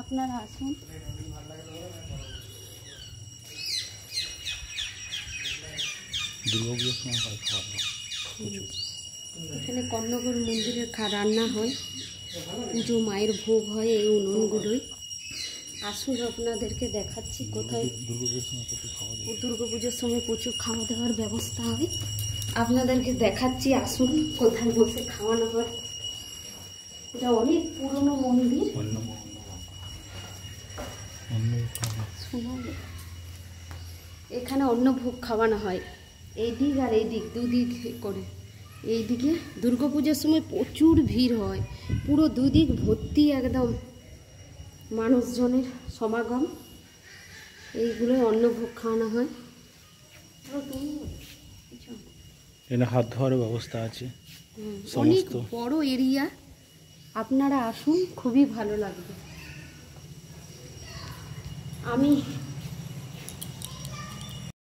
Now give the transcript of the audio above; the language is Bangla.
আপনারা আসুন। এখানে কর্ণগর মন্দিরে রান্না হয়, পুজো মায়ের ভোগ হয় এই উনুনগুলোই। আসুন আপনাদেরকে দেখাচ্ছি কোথায় দুর্গাপুজোর সময় প্রচুর খাওয়া দাওয়ার ব্যবস্থা হয়, আপনাদেরকে দেখাচ্ছি। আসুন কোথায় বসে খাওয়ানো হয়। এটা অনেক পুরনো মন্দির। এখানে অন্নভোগ খাওয়ানো হয়, এই দিক আর এই দিক দুদিক করে। এইদিকে দুর্গাপুজোর সময় প্রচুর ভিড় হয়, পুরো দুদিক ভর্তি একদম মানুষজনের সমাগম। এইগুলোই অন্নভোগ খাওয়ানো হয়। এখানে হাত ধোয়ার ব্যবস্থা আছে, অনেক বড় এরিয়া। আপনারা আসুন, খুবই ভালো লাগবে। আমি